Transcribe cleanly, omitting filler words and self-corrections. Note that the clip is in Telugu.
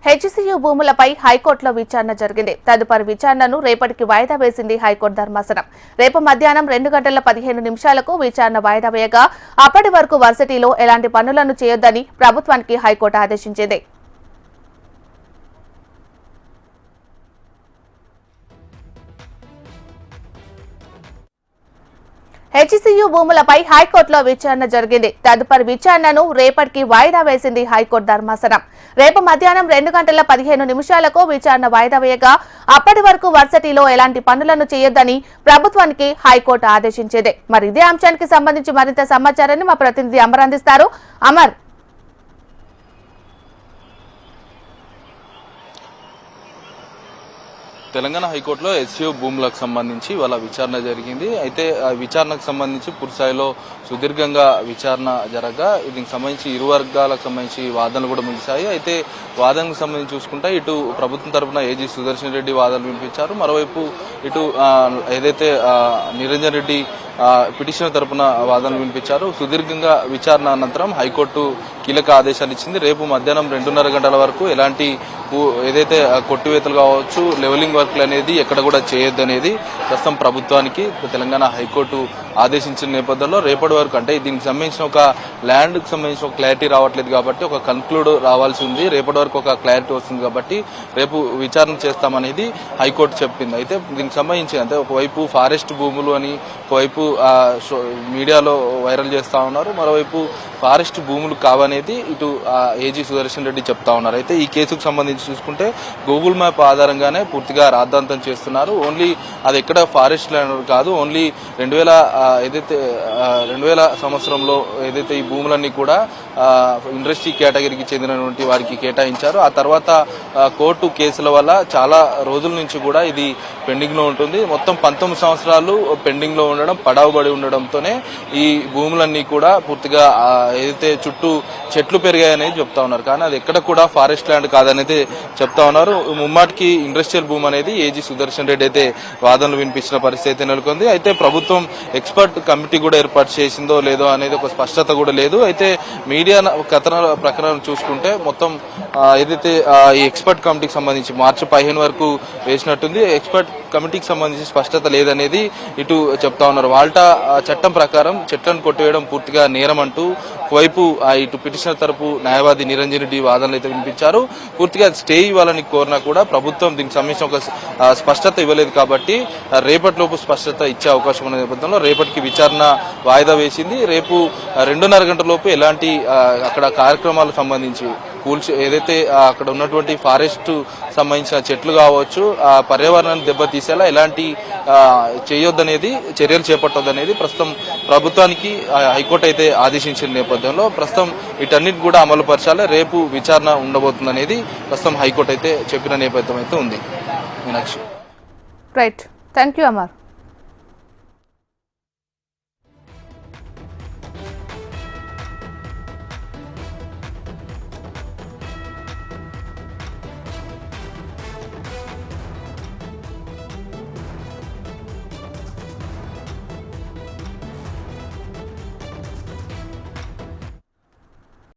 హెచ్సియు భూములపై హైకోర్టులో విచారణ జరిగింది. తదుపరి విచారణను రేపటికి వాయిదా వేసింది హైకోర్టు ధర్మాసనం. రేపు మధ్యాహ్నం 2:15 విచారణ వాయిదా వేయగా అప్పటి వరకు వర్సిటీలో ఎలాంటి పనులను చేయొద్దని ప్రభుత్వానికి హైకోర్టు ఆదేశించింది. హెచ్సియు భూములపై హైకోర్టులో విచారణ జరిగింది. తదుపరి విచారణను రేపటికి వాయిదా వేసింది హైకోర్టు ధర్మాసనం. రేపు మధ్యాహ్నం 2:15 విచారణ వాయిదా వేయగా అప్పటి వరకు వర్సిటీలో ఎలాంటి పనులను చేయొద్దని ప్రభుత్వానికి హైకోర్టు ఆదేశించింది. మరి ఇదే అంశానికి సంబంధించి మరింత సమాచారాన్ని మా ప్రతినిధి అమర్ అందిస్తారు. అమర్, తెలంగాణ హైకోర్టులో హెచ్సియు భూములకు సంబంధించి వాళ్ళ విచారణ జరిగింది. అయితే ఆ విచారణకు సంబంధించి పూర్తిస్థాయిలో సుదీర్ఘంగా విచారణ జరగగా దీనికి సంబంధించి ఇరు వర్గాలకు సంబంధించి వాదనలు కూడా ముగిశాయి. అయితే వాదనకు సంబంధించి చూసుకుంటే ఇటు ప్రభుత్వం తరఫున ఏజీ సుదర్శన్ రెడ్డి వాదనలు వినిపించారు. మరోవైపు ఇటు ఏదైతే నిరంజన్ రెడ్డి పిటిషనర్ తరఫున వాదనలు వినిపించారు. సుదీర్ఘంగా విచారణ అనంతరం హైకోర్టు కీలక ఆదేశాలు ఇచ్చింది. రేపు మధ్యాహ్నం 2:30 వరకు ఎలాంటి ఏదైతే కొట్టివేతలు కావచ్చు, లెవెలింగ్ వర్క్లు అనేది ఎక్కడ కూడా చేయొద్దు అనేది ప్రస్తుతం ప్రభుత్వానికి తెలంగాణ హైకోర్టు ఆదేశించిన నేపథ్యంలో రేపటి వరకు అంటే దీనికి సంబంధించిన ఒక ల్యాండ్కి సంబంధించిన ఒక క్లారిటీ రావట్లేదు కాబట్టి ఒక కన్క్లూడ్ రావాల్సి ఉంది. రేపటి వరకు ఒక క్లారిటీ వస్తుంది కాబట్టి రేపు విచారణ చేస్తామనేది హైకోర్టు చెప్పింది. అయితే దీనికి సంబంధించి అంటే ఒకవైపు ఫారెస్ట్ భూములు అని ఒకవైపు మీడియాలో వైరల్ చేస్తా ఉన్నారు, మరోవైపు ఫారెస్ట్ భూములు కావనేది ఇటు ఏజీ సుదర్శన్ రెడ్డి చెప్తా ఉన్నారు. అయితే ఈ కేసుకు సంబంధించి చూసుకుంటే గూగుల్ మ్యాప్ ఆధారంగానే పూర్తిగా రాద్ధాంతం చేస్తున్నారు. ఓన్లీ అది ఎక్కడ ఫారెస్ట్ ల్యాండ్ కాదు, ఓన్లీ 2000 సంవత్సరంలో ఏదైతే ఈ భూములన్నీ కూడా ఇండస్ట్రీ కేటగిరీకి చెందినటువంటి వారికి కేటాయించారు. ఆ తర్వాత కోర్టు కేసుల వల్ల చాలా రోజుల నుంచి కూడా ఇది పెండింగ్ లో ఉంటుంది. మొత్తం 19 సంవత్సరాలు పెండింగ్ లో ఉండడం, పడావుబడి ఉండడంతోనే ఈ భూములన్నీ కూడా పూర్తిగా ఏదైతే చుట్టూ చెట్లు పెరిగాయనేది చెప్తా ఉన్నారు. కానీ అది ఎక్కడ కూడా ఫారెస్ట్ ల్యాండ్ కాదనేది చెప్తా ఉన్నారు. ముమ్మాటికి ఇండస్ట్రియల్ భూమి అనేది ఏజీ సుదర్శన్ రెడ్డి అయితే వాదనలు వినిపించిన పరిస్థితి నెలకొంది. అయితే ప్రభుత్వం ఎక్స్పర్ట్ కమిటీ కూడా ఏర్పాటు చేసిందో లేదో అనేది ఒక స్పష్టత కూడా లేదు. అయితే మీడియా కథనాల ప్రకారం చూసుకుంటే మొత్తం ఏదైతే ఈ ఎక్స్పర్ట్ కమిటీకి సంబంధించి మార్చి 15 వరకు వేసినట్టుంది. ఎక్స్పర్ట్ కమిటీకి సంబంధించి స్పష్టత లేదనేది ఇటు చెప్తా ఉన్నారు. వాల్టా చట్టం ప్రకారం చెట్లను కొట్టివేయడం పూర్తిగా నేరం అంటూ ఒకవైపు ఇటు పిటిషనర్ తరపు న్యాయవాది నిరంజన్ రెడ్డి వాదనలు అయితే వినిపించారు. పూర్తిగా స్టే ఇవ్వాలని కోరినా కూడా ప్రభుత్వం దీనికి సంబంధించిన ఒక స్పష్టత ఇవ్వలేదు కాబట్టి రేపటిలోపు స్పష్టత ఇచ్చే అవకాశం ఉన్న నేపథ్యంలో రేపటికి విచారణ వాయిదా వేసింది. రేపు 2:30 లోపు ఎలాంటి అక్కడ కార్యక్రమాలకు సంబంధించి ఏదైతే అక్కడ ఉన్నటువంటి ఫారెస్ట్ సంబంధించిన చెట్లు కావచ్చు, ఆ పర్యావరణాన్ని దెబ్బతీసేలా ఎలాంటి చేయొద్దనేది, చర్యలు చేపట్టొద్దనేది ప్రస్తుతం ప్రభుత్వానికి హైకోర్టు అయితే ఆదేశించిన నేపథ్యంలో ప్రస్తుతం వీటన్నిటి కూడా అమలు పరచాలి. రేపు విచారణ ఉండబోతుందనేది ప్రస్తుతం హైకోర్టు అయితే చెప్పిన నేపథ్యం అయితే ఉంది. Meenakshi. Right, thank you Amar.